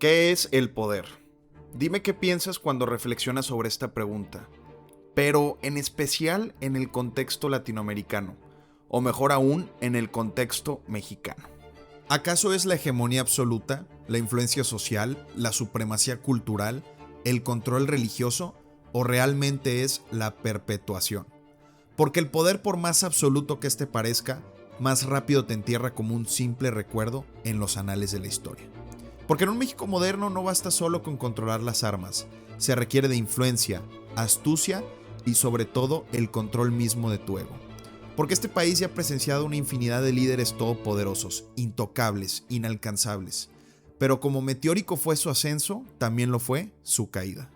¿Qué es el poder? Dime qué piensas cuando reflexionas sobre esta pregunta, pero en especial en el contexto latinoamericano, o mejor aún, en el contexto mexicano. ¿Acaso es la hegemonía absoluta, la influencia social, la supremacía cultural, el control religioso, o realmente es la perpetuación? Porque el poder, por más absoluto que este parezca, más rápido te entierra como un simple recuerdo en los anales de la historia. Porque en un México moderno no basta solo con controlar las armas, se requiere de influencia, astucia y sobre todo el control mismo de tu ego. Porque este país ya ha presenciado una infinidad de líderes todopoderosos, intocables, inalcanzables. Pero como meteórico fue su ascenso, también lo fue su caída.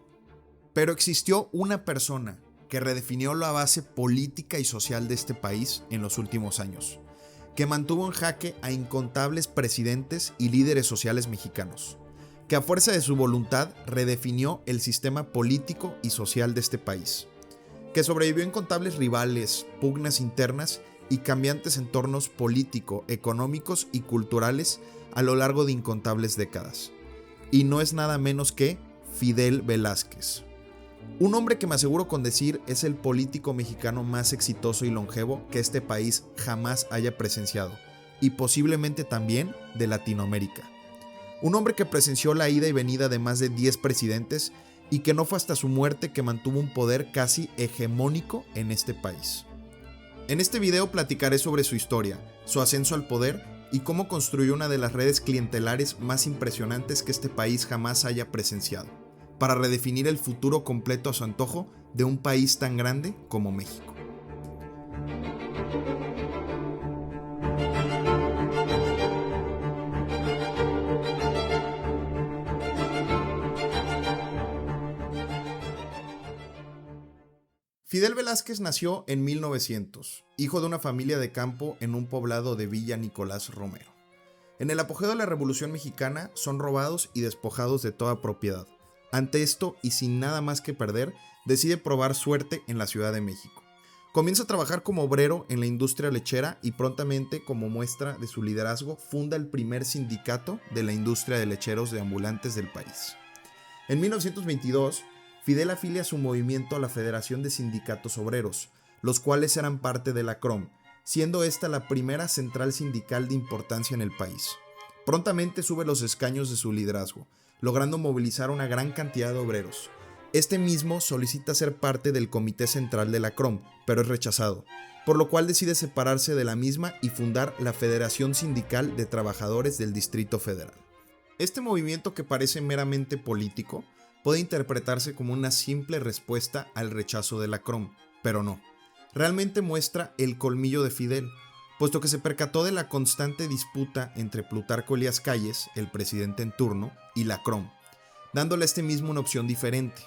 Pero existió una persona que redefinió la base política y social de este país en los últimos años, que mantuvo en jaque a incontables presidentes y líderes sociales mexicanos, que a fuerza de su voluntad redefinió el sistema político y social de este país, que sobrevivió a incontables rivales, pugnas internas y cambiantes entornos político, económicos y culturales a lo largo de incontables décadas. Y no es nada menos que Fidel Velázquez. Un hombre que me aseguro con decir es el político mexicano más exitoso y longevo que este país jamás haya presenciado, y posiblemente también de Latinoamérica. Un hombre que presenció la ida y venida de más de 10 presidentes y que no fue hasta su muerte que mantuvo un poder casi hegemónico en este país. En este video platicaré sobre su historia, su ascenso al poder y cómo construyó una de las redes clientelares más impresionantes que este país jamás haya presenciado, para redefinir el futuro completo a su antojo de un país tan grande como México. Fidel Velázquez nació en 1900, hijo de una familia de campo en un poblado de Villa Nicolás Romero. En el apogeo de la Revolución Mexicana son robados y despojados de toda propiedad. Ante esto, y sin nada más que perder, decide probar suerte en la Ciudad de México. Comienza a trabajar como obrero en la industria lechera y prontamente, como muestra de su liderazgo, funda el primer sindicato de la industria de lecheros de ambulantes del país. En 1922, Fidel afilia su movimiento a la Federación de Sindicatos Obreros, los cuales eran parte de la CROM, siendo esta la primera central sindical de importancia en el país. Prontamente sube los escaños de su liderazgo, logrando movilizar una gran cantidad de obreros. Este mismo solicita ser parte del comité central de la CROM, pero es rechazado, por lo cual decide separarse de la misma y fundar la Federación Sindical de Trabajadores del Distrito Federal. Este movimiento, que parece meramente político, puede interpretarse como una simple respuesta al rechazo de la CROM, pero no. Realmente muestra el colmillo de Fidel, puesto que se percató de la constante disputa entre Plutarco Elías Calles, el presidente en turno, y la CROM, dándole a este mismo una opción diferente,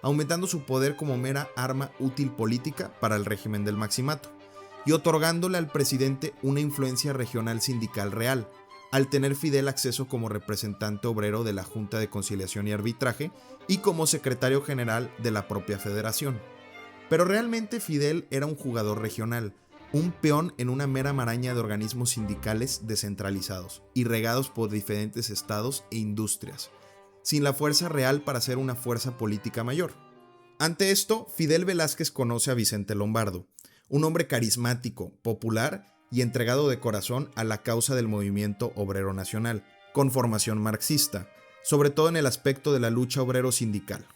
aumentando su poder como mera arma útil política para el régimen del Maximato, y otorgándole al presidente una influencia regional sindical real, al tener Fidel acceso como representante obrero de la Junta de Conciliación y Arbitraje y como secretario general de la propia federación. Pero realmente Fidel era un jugador regional, un peón en una mera maraña de organismos sindicales descentralizados y regados por diferentes estados e industrias, sin la fuerza real para ser una fuerza política mayor. Ante esto, Fidel Velázquez conoce a Vicente Lombardo, un hombre carismático, popular y entregado de corazón a la causa del movimiento obrero nacional, con formación marxista, sobre todo en el aspecto de la lucha obrero-sindical.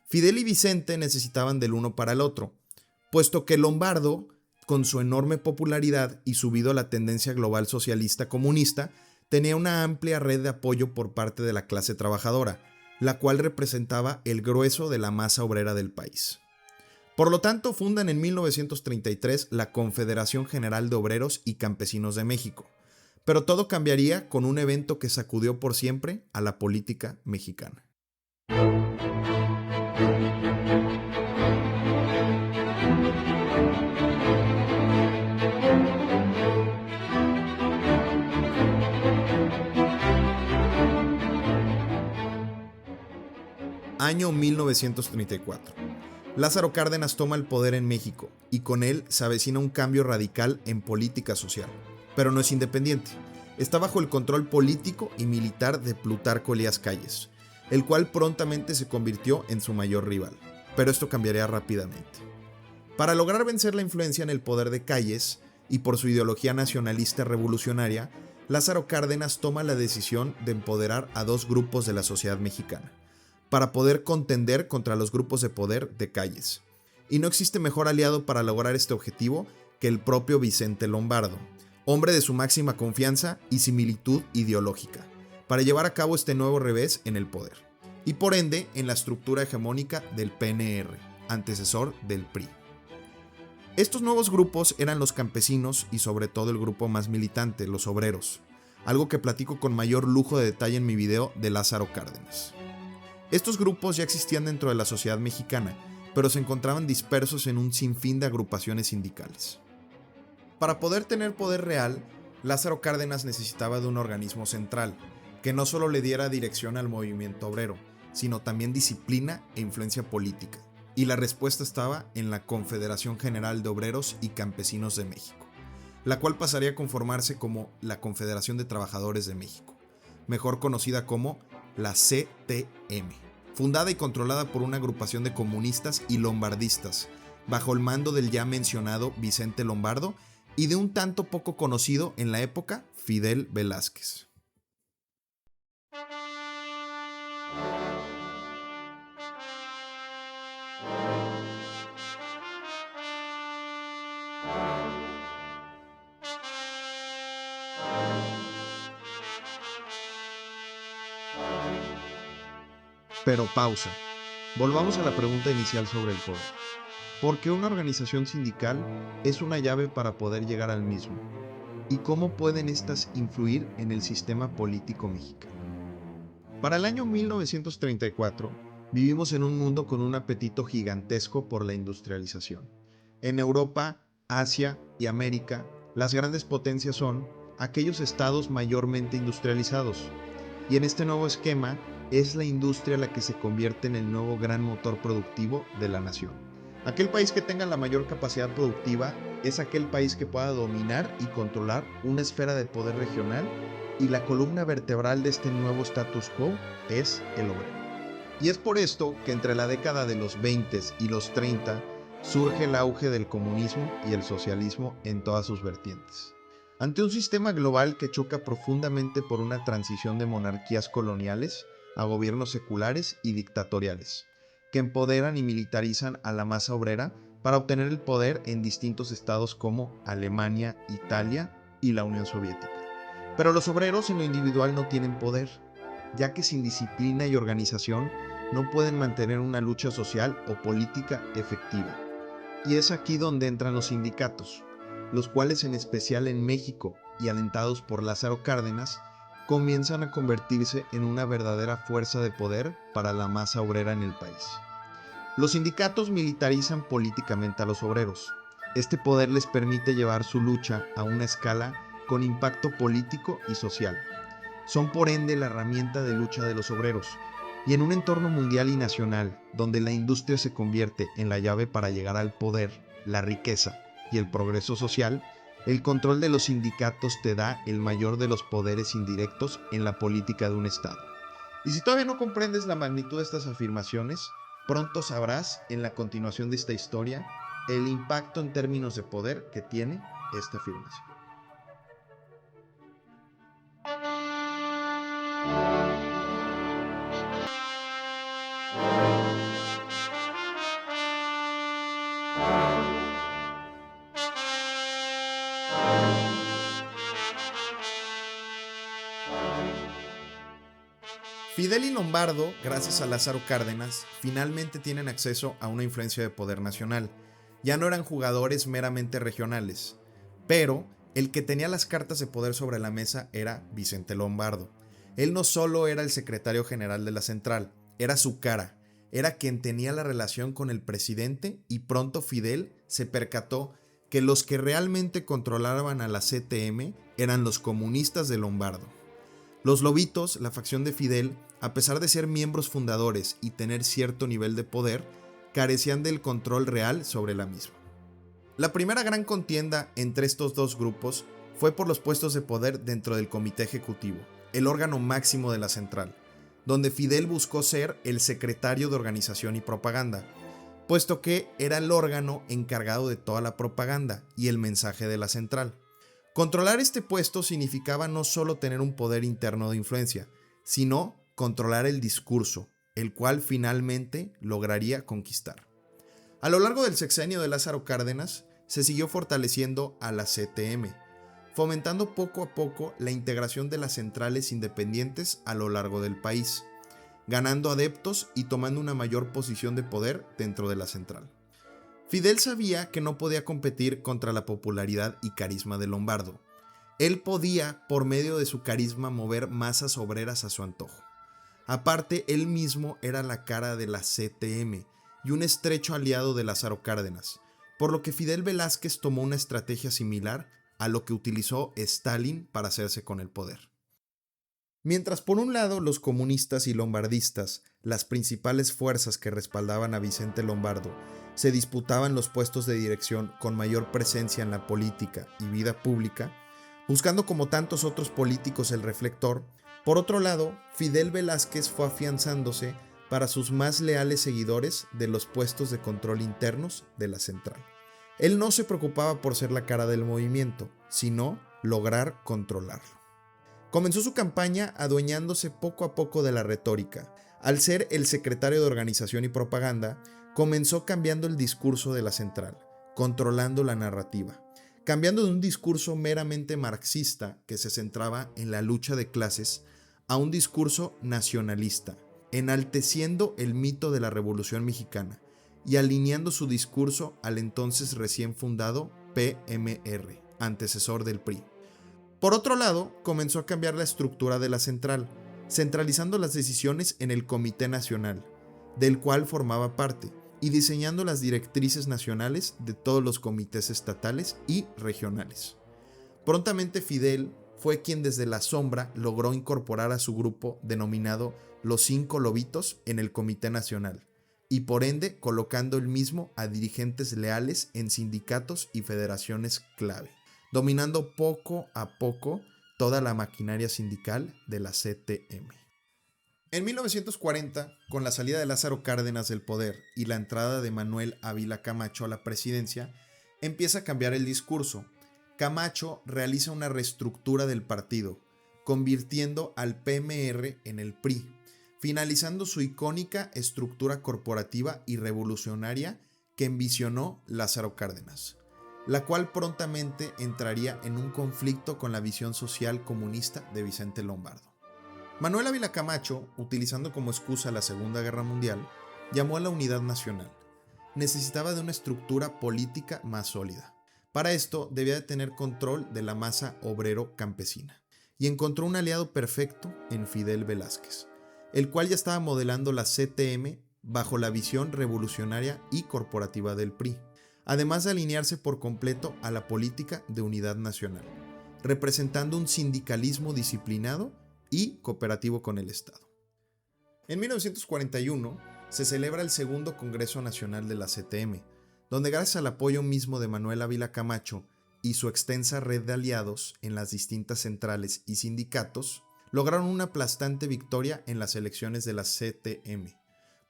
Fidel y Vicente necesitaban del uno para el otro, puesto que Lombardo, con su enorme popularidad y subido a la tendencia global socialista comunista, tenía una amplia red de apoyo por parte de la clase trabajadora, la cual representaba el grueso de la masa obrera del país. Por lo tanto, fundan en 1933 la Confederación General de Obreros y Campesinos de México, pero todo cambiaría con un evento que sacudió por siempre a la política mexicana. Año 1934. Lázaro Cárdenas toma el poder en México y con él se avecina un cambio radical en política social, pero no es independiente. está bajo el control político y militar de Plutarco Elías Calles, el cual prontamente se convirtió en su mayor rival, pero esto cambiaría rápidamente. Para lograr vencer la influencia en el poder de Calles, y por su ideología nacionalista revolucionaria, Lázaro Cárdenas toma la decisión de empoderar a dos grupos de la sociedad mexicana, para poder contender contra los grupos de poder de Calles. Y no existe mejor aliado para lograr este objetivo que el propio Vicente Lombardo, hombre de su máxima confianza y similitud ideológica, para llevar a cabo este nuevo revés en el poder, y por ende en la estructura hegemónica del PNR, antecesor del PRI. Estos nuevos grupos eran los campesinos y sobre todo el grupo más militante, los obreros, algo que platico con mayor lujo de detalle en mi video de Lázaro Cárdenas. Estos grupos ya existían dentro de la sociedad mexicana, pero se encontraban dispersos en un sinfín de agrupaciones sindicales. Para poder tener poder real, Lázaro Cárdenas necesitaba de un organismo central, que no solo le diera dirección al movimiento obrero, sino también disciplina e influencia política. Y la respuesta estaba en la Confederación General de Obreros y Campesinos de México, la cual pasaría a conformarse como la Confederación de Trabajadores de México, mejor conocida como la CTM, fundada y controlada por una agrupación de comunistas y lombardistas, bajo el mando del ya mencionado Vicente Lombardo y de un tanto poco conocido en la época, Fidel Velázquez. Pero pausa. Volvamos a la pregunta inicial sobre el poder. ¿Por qué una organización sindical es una llave para poder llegar al mismo? ¿Y cómo pueden estas influir en el sistema político mexicano? Para el año 1934, vivimos en un mundo con un apetito gigantesco por la industrialización. En Europa, Asia y América, las grandes potencias son aquellos estados mayormente industrializados. Y en este nuevo esquema, es la industria la que se convierte en el nuevo gran motor productivo de la nación. Aquel país que tenga la mayor capacidad productiva es aquel país que pueda dominar y controlar una esfera de poder regional, y la columna vertebral de este nuevo status quo es el obrero. Y es por esto que entre la década de los 20 y los 30 surge el auge del comunismo y el socialismo en todas sus vertientes. Ante un sistema global que choca profundamente por una transición de monarquías coloniales a gobiernos seculares y dictatoriales, que empoderan y militarizan a la masa obrera para obtener el poder en distintos estados como Alemania, Italia y la Unión Soviética. Pero los obreros en lo individual no tienen poder, ya que sin disciplina y organización no pueden mantener una lucha social o política efectiva. Y es aquí donde entran los sindicatos, los cuales en especial en México y alentados por Lázaro Cárdenas, comienzan a convertirse en una verdadera fuerza de poder para la masa obrera en el país. Los sindicatos militarizan políticamente a los obreros. Este poder les permite llevar su lucha a una escala con impacto político y social. Son por ende la herramienta de lucha de los obreros, y en un entorno mundial y nacional, donde la industria se convierte en la llave para llegar al poder, la riqueza y el progreso social, el control de los sindicatos te da el mayor de los poderes indirectos en la política de un estado. Y si todavía no comprendes la magnitud de estas afirmaciones, pronto sabrás en la continuación de esta historia el impacto en términos de poder que tiene esta afirmación. Fidel y Lombardo, gracias a Lázaro Cárdenas, finalmente tienen acceso a una influencia de poder nacional. Ya no eran jugadores meramente regionales, pero el que tenía las cartas de poder sobre la mesa era Vicente Lombardo. Él no solo era el secretario general de la central, era su cara, era quien tenía la relación con el presidente, y pronto Fidel se percató que los que realmente controlaban a la CTM eran los comunistas de Lombardo. Los lobitos, la facción de Fidel, a pesar de ser miembros fundadores y tener cierto nivel de poder, carecían del control real sobre la misma. La primera gran contienda entre estos dos grupos fue por los puestos de poder dentro del Comité Ejecutivo, el órgano máximo de la central, donde Fidel buscó ser el secretario de Organización y Propaganda, puesto que era el órgano encargado de toda la propaganda y el mensaje de la central. Controlar este puesto significaba no solo tener un poder interno de influencia, sino controlar el discurso, el cual finalmente lograría conquistar. A lo largo del sexenio de Lázaro Cárdenas, se siguió fortaleciendo a la CTM, fomentando poco a poco la integración de las centrales independientes a lo largo del país, ganando adeptos y tomando una mayor posición de poder dentro de la central. Fidel sabía que no podía competir contra la popularidad y carisma de Lombardo. Él podía, por medio de su carisma, mover masas obreras a su antojo. Aparte, él mismo era la cara de la CTM y un estrecho aliado de Lázaro Cárdenas, por lo que Fidel Velázquez tomó una estrategia similar a lo que utilizó Stalin para hacerse con el poder. Mientras por un lado los comunistas y lombardistas, las principales fuerzas que respaldaban a Vicente Lombardo, se disputaban los puestos de dirección con mayor presencia en la política y vida pública, buscando como tantos otros políticos el reflector, por otro lado, Fidel Velázquez fue afianzándose para sus más leales seguidores de los puestos de control internos de la central. Él no se preocupaba por ser la cara del movimiento, sino lograr controlarlo. Comenzó su campaña adueñándose poco a poco de la retórica. Al ser el secretario de Organización y Propaganda, comenzó cambiando el discurso de la central, controlando la narrativa, cambiando de un discurso meramente marxista que se centraba en la lucha de clases a un discurso nacionalista, enalteciendo el mito de la Revolución Mexicana y alineando su discurso al entonces recién fundado PMR, antecesor del PRI. Por otro lado, comenzó a cambiar la estructura de la central, centralizando las decisiones en el Comité Nacional, del cual formaba parte, y diseñando las directrices nacionales de todos los comités estatales y regionales. Prontamente Fidel fue quien desde la sombra logró incorporar a su grupo denominado Los Cinco Lobitos en el Comité Nacional, y por ende colocando él mismo a dirigentes leales en sindicatos y federaciones clave, dominando poco a poco toda la maquinaria sindical de la CTM. En 1940, con la salida de Lázaro Cárdenas del poder y la entrada de Manuel Ávila Camacho a la presidencia, empieza a cambiar el discurso. Camacho realiza una reestructura del partido, convirtiendo al PMR en el PRI, finalizando su icónica estructura corporativa y revolucionaria que envisionó Lázaro Cárdenas, la cual prontamente entraría en un conflicto con la visión social comunista de Vicente Lombardo. Manuel Ávila Camacho, utilizando como excusa la Segunda Guerra Mundial, llamó a la unidad nacional. Necesitaba de una estructura política más sólida. Para esto debía de tener control de la masa obrero-campesina, y encontró un aliado perfecto en Fidel Velázquez, el cual ya estaba modelando la CTM bajo la visión revolucionaria y corporativa del PRI, además de alinearse por completo a la política de unidad nacional, representando un sindicalismo disciplinado y cooperativo con el Estado. En 1941 se celebra el segundo Congreso Nacional de la CTM, donde gracias al apoyo mismo de Manuel Ávila Camacho y su extensa red de aliados en las distintas centrales y sindicatos, lograron una aplastante victoria en las elecciones de la CTM,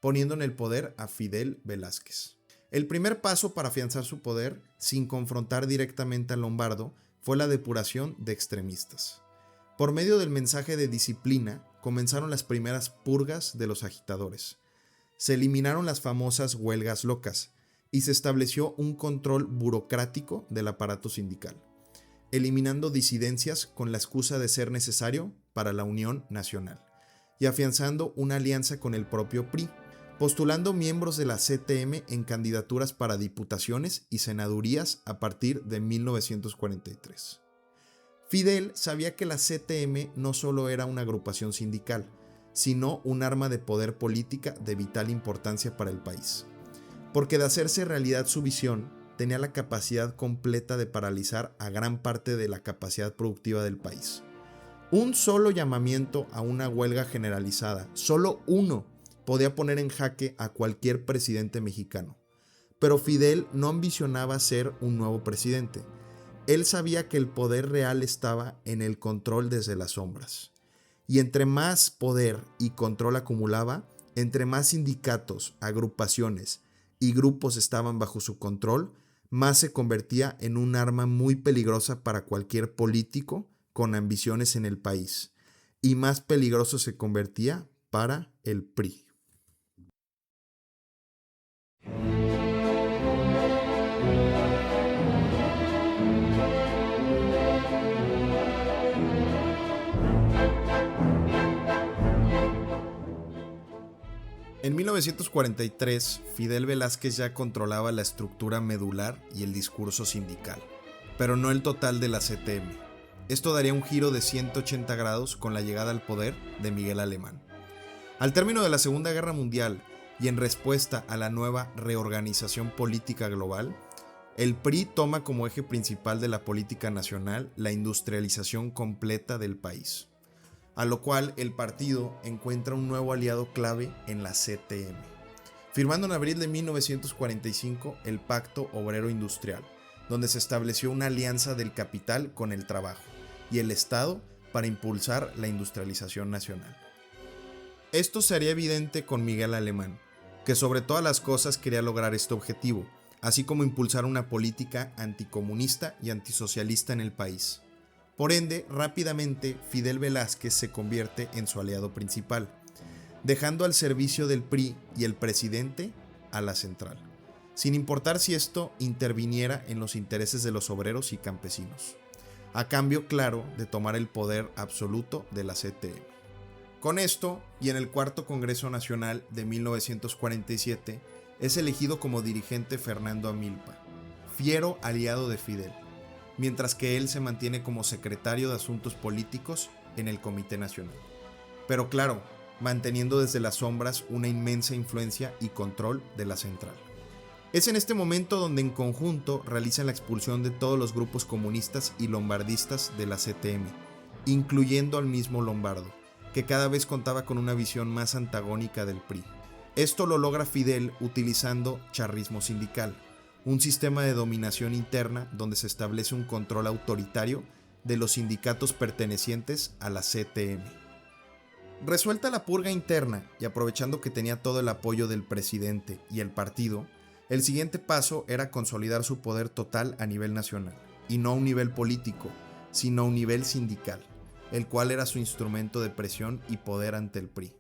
poniendo en el poder a Fidel Velázquez. El primer paso para afianzar su poder, sin confrontar directamente a Lombardo, fue la depuración de extremistas. Por medio del mensaje de disciplina, comenzaron las primeras purgas de los agitadores. Se eliminaron las famosas huelgas locas y se estableció un control burocrático del aparato sindical, eliminando disidencias con la excusa de ser necesario para la unión nacional, y afianzando una alianza con el propio PRI, postulando miembros de la CTM en candidaturas para diputaciones y senadurías a partir de 1943. Fidel sabía que la CTM no solo era una agrupación sindical, sino un arma de poder política de vital importancia para el país, porque de hacerse realidad su visión, tenía la capacidad completa de paralizar a gran parte de la capacidad productiva del país. Un solo llamamiento a una huelga generalizada, solo uno, podía poner en jaque a cualquier presidente mexicano. Pero Fidel no ambicionaba ser un nuevo presidente. Él sabía que el poder real estaba en el control desde las sombras. Y entre más poder y control acumulaba, entre más sindicatos, agrupaciones y grupos estaban bajo su control, más se convertía en un arma muy peligrosa para cualquier político con ambiciones en el país. Y más peligroso se convertía para el PRI. En 1943, Fidel Velázquez ya controlaba la estructura medular y el discurso sindical, pero no el total de la CTM. Esto daría un giro de 180 grados con la llegada al poder de Miguel Alemán. Al término de la Segunda Guerra Mundial y en respuesta a la nueva reorganización política global, el PRI toma como eje principal de la política nacional la industrialización completa del país, a lo cual el partido encuentra un nuevo aliado clave en la CTM, firmando en abril de 1945 el Pacto Obrero Industrial, donde se estableció una alianza del capital con el trabajo y el Estado para impulsar la industrialización nacional. Esto se haría evidente con Miguel Alemán, que sobre todas las cosas quería lograr este objetivo, así como impulsar una política anticomunista y antisocialista en el país. Por ende, rápidamente Fidel Velázquez se convierte en su aliado principal, dejando al servicio del PRI y el presidente a la central, sin importar si esto interviniera en los intereses de los obreros y campesinos, a cambio, claro, de tomar el poder absoluto de la CTM. Con esto, y en el Cuarto Congreso Nacional de 1947, es elegido como dirigente Fernando Amilpa, fiero aliado de Fidel, mientras que él se mantiene como secretario de Asuntos Políticos en el Comité Nacional. Pero claro, manteniendo desde las sombras una inmensa influencia y control de la central. Es en este momento donde en conjunto realizan la expulsión de todos los grupos comunistas y lombardistas de la CTM, incluyendo al mismo Lombardo, que cada vez contaba con una visión más antagónica del PRI. Esto lo logra Fidel utilizando charrismo sindical, un sistema de dominación interna donde se establece un control autoritario de los sindicatos pertenecientes a la CTM. Resuelta la purga interna y aprovechando que tenía todo el apoyo del presidente y el partido, el siguiente paso era consolidar su poder total a nivel nacional, y no a un nivel político, sino a un nivel sindical, el cual era su instrumento de presión y poder ante el PRI.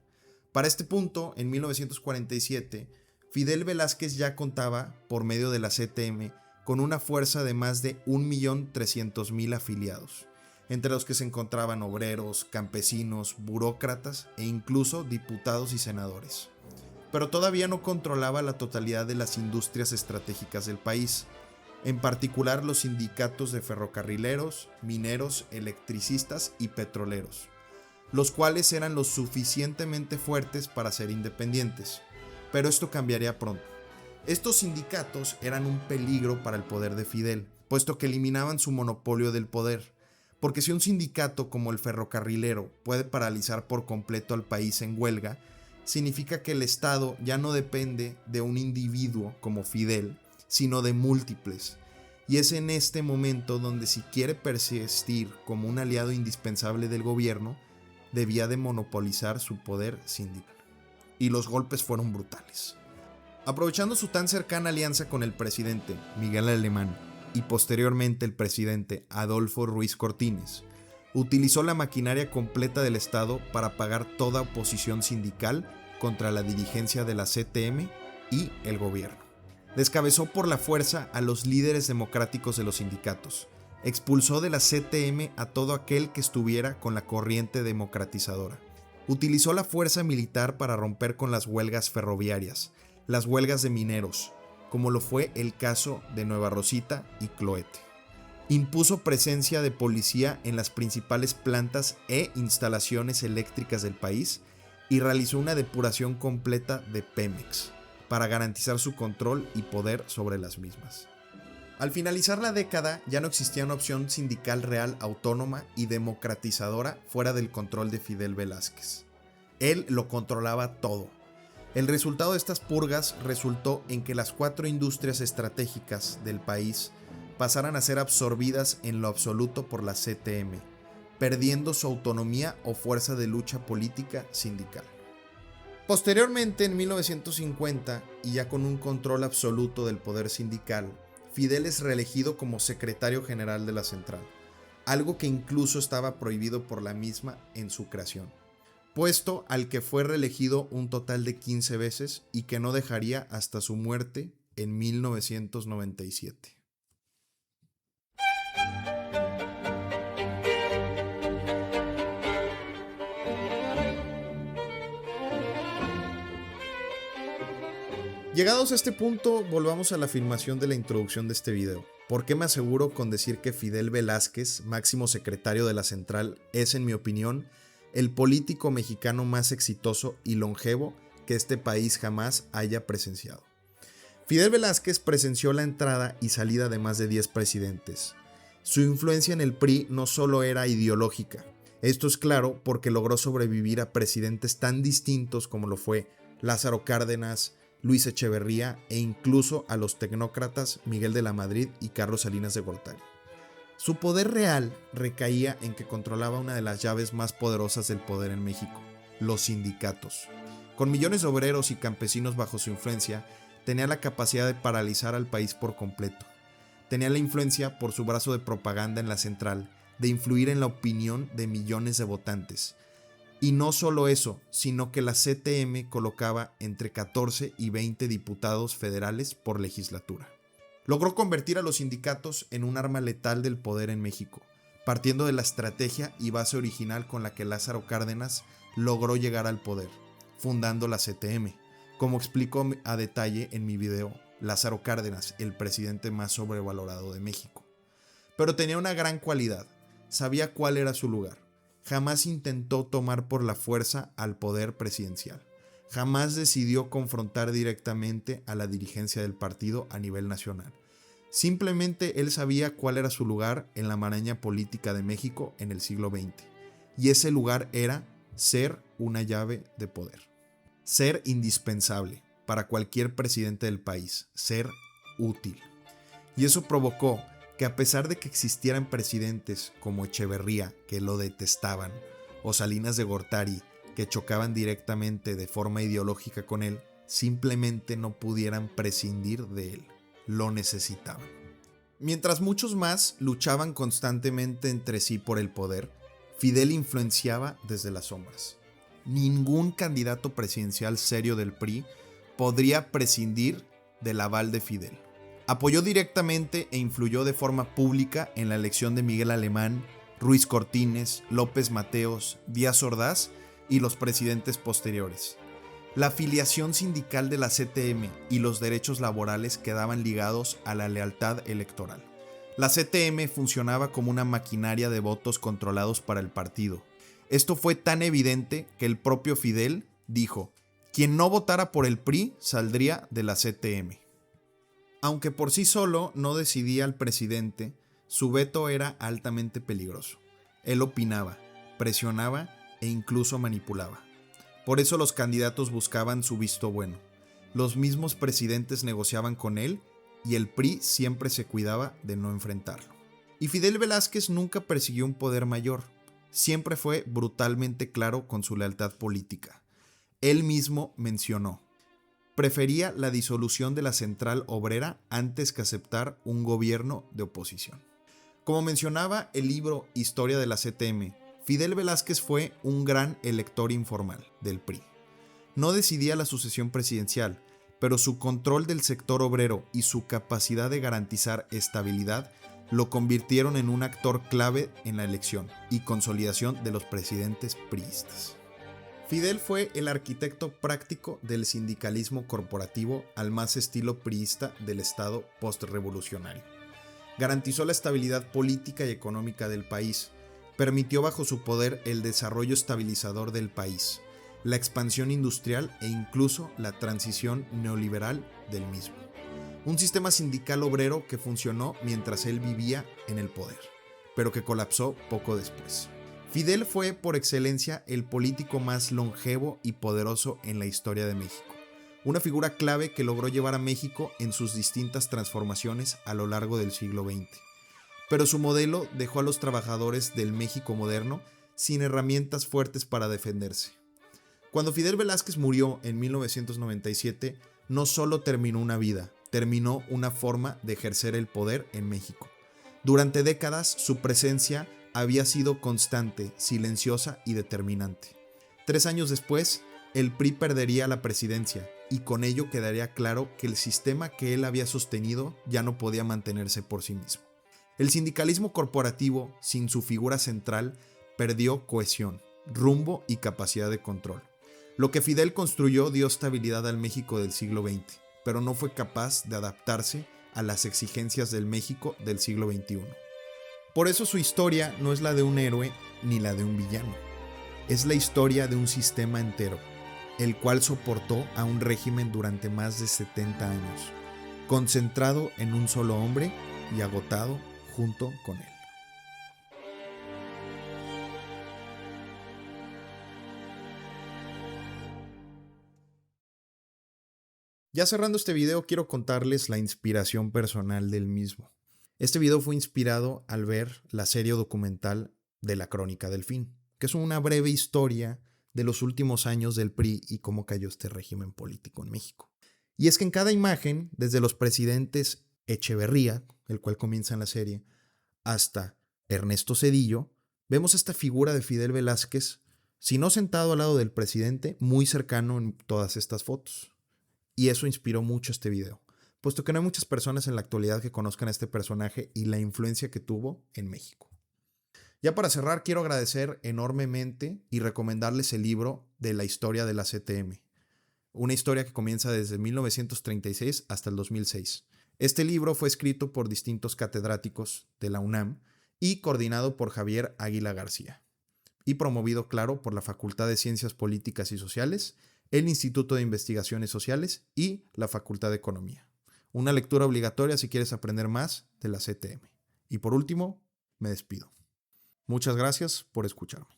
Para este punto, en 1947, Fidel Velázquez ya contaba, por medio de la CTM, con una fuerza de más de 1.300.000 afiliados, entre los que se encontraban obreros, campesinos, burócratas e incluso diputados y senadores. Pero todavía no controlaba la totalidad de las industrias estratégicas del país, en particular los sindicatos de ferrocarrileros, mineros, electricistas y petroleros, los cuales eran lo suficientemente fuertes para ser independientes. Pero esto cambiaría pronto. Estos sindicatos eran un peligro para el poder de Fidel, puesto que eliminaban su monopolio del poder, porque si un sindicato como el ferrocarrilero puede paralizar por completo al país en huelga, significa que el Estado ya no depende de un individuo como Fidel, sino de múltiples, y es en este momento donde si quiere persistir como un aliado indispensable del gobierno, debía de monopolizar su poder sindical. Y los golpes fueron brutales. Aprovechando su tan cercana alianza con el presidente Miguel Alemán y posteriormente el presidente Adolfo Ruiz Cortines, utilizó la maquinaria completa del Estado para apagar toda oposición sindical contra la dirigencia de la CTM y el gobierno. Descabezó por la fuerza a los líderes democráticos de los sindicatos, expulsó de la CTM a todo aquel que estuviera con la corriente democratizadora. Utilizó la fuerza militar para romper con las huelgas ferroviarias, las huelgas de mineros, como lo fue el caso de Nueva Rosita y Cloete. Impuso presencia de policía en las principales plantas e instalaciones eléctricas del país y realizó una depuración completa de Pemex para garantizar su control y poder sobre las mismas. Al finalizar la década ya no existía una opción sindical real, autónoma y democratizadora fuera del control de Fidel Velázquez. Él lo controlaba todo. El resultado de estas purgas resultó en que las 4 industrias estratégicas del país pasaran a ser absorbidas en lo absoluto por la CTM, perdiendo su autonomía o fuerza de lucha política sindical. Posteriormente, en 1950, y ya con un control absoluto del poder sindical, Fidel es reelegido como secretario general de la central, algo que incluso estaba prohibido por la misma en su creación, puesto al que fue reelegido un total de 15 veces y que no dejaría hasta su muerte en 1997. Llegados a este punto, volvamos a la afirmación de la introducción de este video. ¿Por qué me aseguro con decir que Fidel Velázquez, máximo secretario de la central, es, en mi opinión, el político mexicano más exitoso y longevo que este país jamás haya presenciado? Fidel Velázquez presenció la entrada y salida de más de 10 presidentes. Su influencia en el PRI no solo era ideológica. Esto es claro porque logró sobrevivir a presidentes tan distintos como lo fue Lázaro Cárdenas, Luis Echeverría e incluso a los tecnócratas Miguel de la Madrid y Carlos Salinas de Gortari. Su poder real recaía en que controlaba una de las llaves más poderosas del poder en México, los sindicatos. Con millones de obreros y campesinos bajo su influencia, tenía la capacidad de paralizar al país por completo. Tenía la influencia, por su brazo de propaganda en la central, de influir en la opinión de millones de votantes. Y no solo eso, sino que la CTM colocaba entre 14 y 20 diputados federales por legislatura. Logró convertir a los sindicatos en un arma letal del poder en México, partiendo de la estrategia y base original con la que Lázaro Cárdenas logró llegar al poder, fundando la CTM, como explico a detalle en mi video Lázaro Cárdenas, el presidente más sobrevalorado de México. Pero tenía una gran cualidad, sabía cuál era su lugar. Jamás intentó tomar por la fuerza al poder presidencial. Jamás decidió confrontar directamente a la dirigencia del partido a nivel nacional. Simplemente él sabía cuál era su lugar en la maraña política de México en el siglo XX. Y ese lugar era ser una llave de poder. Ser indispensable para cualquier presidente del país. Ser útil. Y eso provocó que, a pesar de que existieran presidentes como Echeverría, que lo detestaban, o Salinas de Gortari, que chocaban directamente de forma ideológica con él, simplemente no pudieran prescindir de él. Lo necesitaban. Mientras muchos más luchaban constantemente entre sí por el poder, Fidel influenciaba desde las sombras. Ningún candidato presidencial serio del PRI podría prescindir del aval de Fidel. Apoyó directamente e influyó de forma pública en la elección de Miguel Alemán, Ruiz Cortines, López Mateos, Díaz Ordaz y los presidentes posteriores. La afiliación sindical de la CTM y los derechos laborales quedaban ligados a la lealtad electoral. La CTM funcionaba como una maquinaria de votos controlados para el partido. Esto fue tan evidente que el propio Fidel dijo: quien no votara por el PRI saldría de la CTM. Aunque por sí solo no decidía al presidente, su veto era altamente peligroso. Él opinaba, presionaba e incluso manipulaba. Por eso los candidatos buscaban su visto bueno. Los mismos presidentes negociaban con él y el PRI siempre se cuidaba de no enfrentarlo. Y Fidel Velázquez nunca persiguió un poder mayor. Siempre fue brutalmente claro con su lealtad política. Él mismo mencionó: prefería la disolución de la central obrera antes que aceptar un gobierno de oposición. Como mencionaba el libro Historia de la CTM, Fidel Velázquez fue un gran elector informal del PRI. No decidía la sucesión presidencial, pero su control del sector obrero y su capacidad de garantizar estabilidad lo convirtieron en un actor clave en la elección y consolidación de los presidentes priistas. Fidel fue el arquitecto práctico del sindicalismo corporativo al más estilo priista del Estado postrevolucionario. Garantizó la estabilidad política y económica del país, permitió bajo su poder el desarrollo estabilizador del país, la expansión industrial e incluso la transición neoliberal del mismo. Un sistema sindical obrero que funcionó mientras él vivía en el poder, pero que colapsó poco después. Fidel fue por excelencia el político más longevo y poderoso en la historia de México. una figura clave que logró llevar a México en sus distintas transformaciones a lo largo del siglo XX. Pero su modelo dejó a los trabajadores del México moderno sin herramientas fuertes para defenderse. Cuando Fidel Velázquez murió en 1997, no solo terminó una vida, terminó una forma de ejercer el poder en México. Durante décadas, su presencia había sido constante, silenciosa y determinante. 3 años después, el PRI perdería la presidencia y con ello quedaría claro que el sistema que él había sostenido ya no podía mantenerse por sí mismo. El sindicalismo corporativo, sin su figura central, perdió cohesión, rumbo y capacidad de control. Lo que Fidel construyó dio estabilidad al México del siglo XX, pero no fue capaz de adaptarse a las exigencias del México del siglo XXI. Por eso su historia no es la de un héroe ni la de un villano. Es la historia de un sistema entero, el cual soportó a un régimen durante más de 70 años, concentrado en un solo hombre y agotado junto con él. Ya cerrando este video, quiero contarles la inspiración personal del mismo. Este video fue inspirado al ver la serie documental de La Crónica del Fin, que es una breve historia de los últimos años del PRI y cómo cayó este régimen político en México. Y es que en cada imagen, desde los presidentes Echeverría, el cual comienza en la serie, hasta Ernesto Zedillo, vemos esta figura de Fidel Velázquez, si no sentado al lado del presidente, muy cercano en todas estas fotos. Y eso inspiró mucho este video, puesto que no hay muchas personas en la actualidad que conozcan a este personaje y la influencia que tuvo en México. Ya para cerrar, quiero agradecer enormemente y recomendarles el libro de la historia de la CTM, una historia que comienza desde 1936 hasta el 2006. Este libro fue escrito por distintos catedráticos de la UNAM y coordinado por Javier Águila García, y promovido, claro, por la Facultad de Ciencias Políticas y Sociales, el Instituto de Investigaciones Sociales y la Facultad de Economía. Una lectura obligatoria si quieres aprender más de la CTM. Y por último, me despido. Muchas gracias por escucharme.